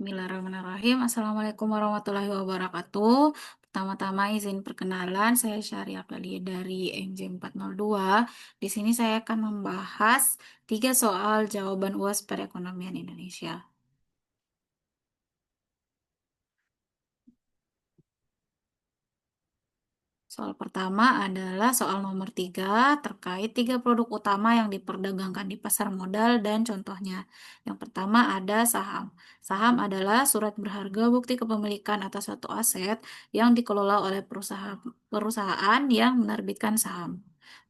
Bismillahirrahmanirrahim. Assalamualaikum warahmatullahi wabarakatuh. Pertama-tama izin perkenalan, saya Syari Afdalia dari MJ402. Di sini saya akan membahas 3 soal jawaban UAS perekonomian Indonesia. Soal pertama adalah soal nomor 3 terkait 3 produk utama yang diperdagangkan di pasar modal dan contohnya. Yang pertama ada saham. Saham adalah surat berharga bukti kepemilikan atas suatu aset yang dikelola oleh perusahaan yang menerbitkan saham.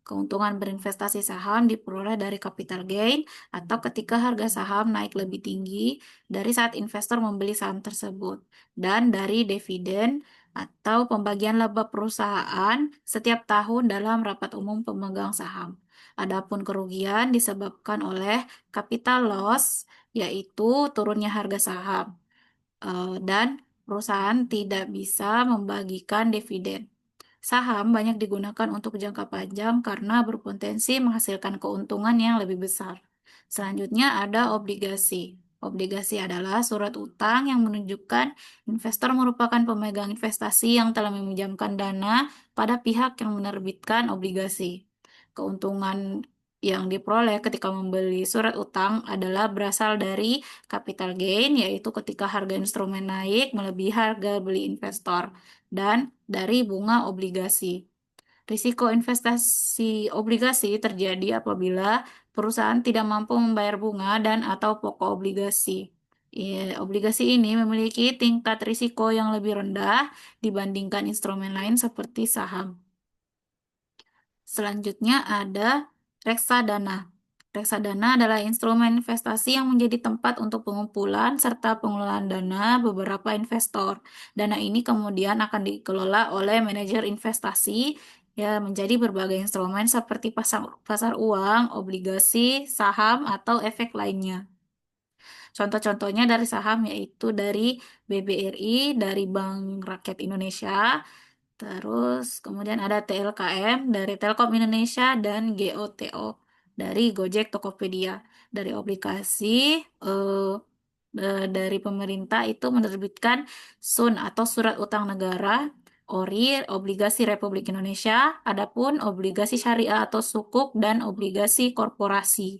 Keuntungan berinvestasi saham diperoleh dari capital gain atau ketika harga saham naik lebih tinggi dari saat investor membeli saham tersebut dan dari dividen atau pembagian laba perusahaan setiap tahun dalam rapat umum pemegang saham. Adapun kerugian disebabkan oleh capital loss, yaitu turunnya harga saham, dan perusahaan tidak bisa membagikan dividen. Saham banyak digunakan untuk jangka panjang karena berpotensi menghasilkan keuntungan yang lebih besar. Selanjutnya ada obligasi. Obligasi adalah surat utang yang menunjukkan investor merupakan pemegang investasi yang telah meminjamkan dana pada pihak yang menerbitkan obligasi. Keuntungan yang diperoleh ketika membeli surat utang adalah berasal dari capital gain, yaitu ketika harga instrumen naik melebihi harga beli investor, dan dari bunga obligasi. Risiko investasi obligasi terjadi apabila perusahaan tidak mampu membayar bunga dan atau pokok obligasi. Obligasi ini memiliki tingkat risiko yang lebih rendah dibandingkan instrumen lain seperti saham. Selanjutnya ada reksadana. Reksadana adalah instrumen investasi yang menjadi tempat untuk pengumpulan serta pengelolaan dana beberapa investor. Dana ini kemudian akan dikelola oleh manajer investasi ya menjadi berbagai instrumen seperti pasar pasar uang, obligasi, saham atau efek lainnya. Contoh-contohnya dari saham yaitu dari BBRI, dari Bank Rakyat Indonesia, terus kemudian ada TLKM dari Telkom Indonesia dan GOTO dari Gojek Tokopedia. Dari obligasi dari pemerintah itu menerbitkan SUN atau Surat Utang Negara, ORI, Obligasi Republik Indonesia, adapun obligasi syariah atau sukuk dan obligasi korporasi.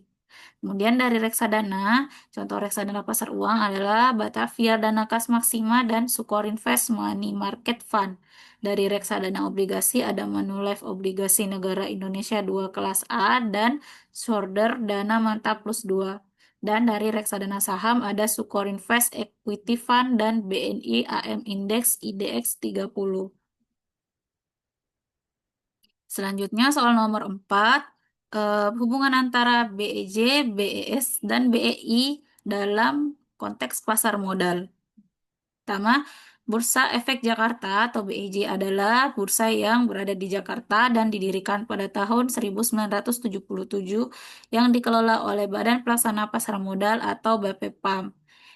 Kemudian dari reksadana, contoh reksadana pasar uang adalah Batavia Dana Kas Maksima dan Sukor Invest Money Market Fund. Dari reksadana obligasi ada Manulife Obligasi Negara Indonesia 2 kelas A dan Shorter Dana Mantap Plus 2. Dan dari reksadana saham ada Sukor Invest Equity Fund dan BNI AM Index IDX 30. Selanjutnya soal nomor 4, hubungan antara BEJ, BES, dan BEI dalam konteks pasar modal. Pertama, Bursa Efek Jakarta atau BEJ adalah bursa yang berada di Jakarta dan didirikan pada tahun 1977 yang dikelola oleh Badan Pelaksana Pasar Modal atau BPPAM.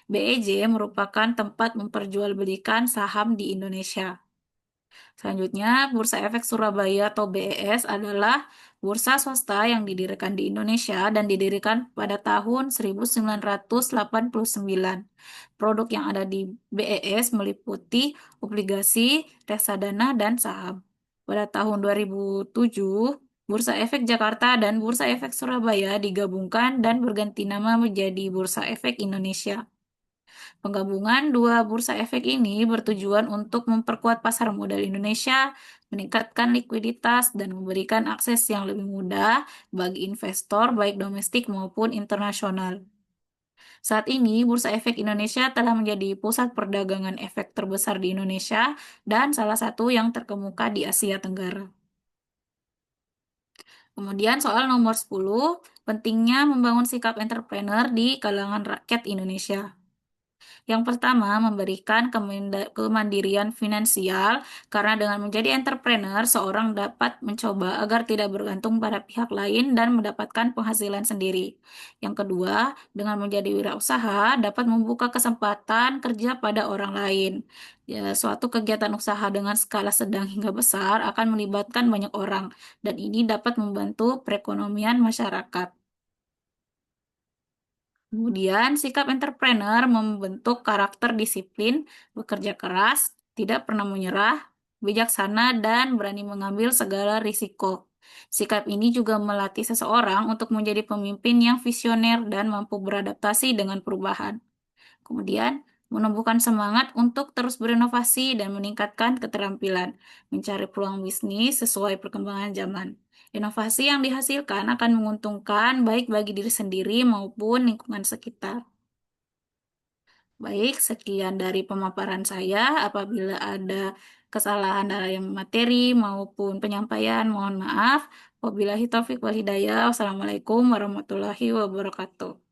BEJ merupakan tempat memperjualbelikan saham di Indonesia. Selanjutnya, Bursa Efek Surabaya atau BES adalah bursa swasta yang didirikan di Indonesia dan didirikan pada tahun 1989. Produk yang ada di BES meliputi obligasi, reksadana, dan saham. Pada tahun 2007, Bursa Efek Jakarta dan Bursa Efek Surabaya digabungkan dan berganti nama menjadi Bursa Efek Indonesia. Penggabungan dua bursa efek ini bertujuan untuk memperkuat pasar modal Indonesia, meningkatkan likuiditas, dan memberikan akses yang lebih mudah bagi investor baik domestik maupun internasional. Saat ini, Bursa Efek Indonesia telah menjadi pusat perdagangan efek terbesar di Indonesia dan salah satu yang terkemuka di Asia Tenggara. Kemudian soal nomor 10, pentingnya membangun sikap entrepreneur di kalangan rakyat Indonesia. Yang pertama, memberikan kemandirian finansial, karena dengan menjadi entrepreneur, seorang dapat mencoba agar tidak bergantung pada pihak lain dan mendapatkan penghasilan sendiri. Yang kedua, dengan menjadi wirausaha, dapat membuka kesempatan kerja pada orang lain. Ya, suatu kegiatan usaha dengan skala sedang hingga besar akan melibatkan banyak orang, dan ini dapat membantu perekonomian masyarakat. Kemudian, sikap entrepreneur membentuk karakter disiplin, bekerja keras, tidak pernah menyerah, bijaksana, dan berani mengambil segala risiko. Sikap ini juga melatih seseorang untuk menjadi pemimpin yang visioner dan mampu beradaptasi dengan perubahan. Kemudian, menumbuhkan semangat untuk terus berinovasi dan meningkatkan keterampilan, mencari peluang bisnis sesuai perkembangan zaman. Inovasi yang dihasilkan akan menguntungkan baik bagi diri sendiri maupun lingkungan sekitar. Baik, sekian dari pemaparan saya. Apabila ada kesalahan dalam materi maupun penyampaian, mohon maaf. Wabillahi taufiq wal hidayah. Wassalamualaikum warahmatullahi wabarakatuh.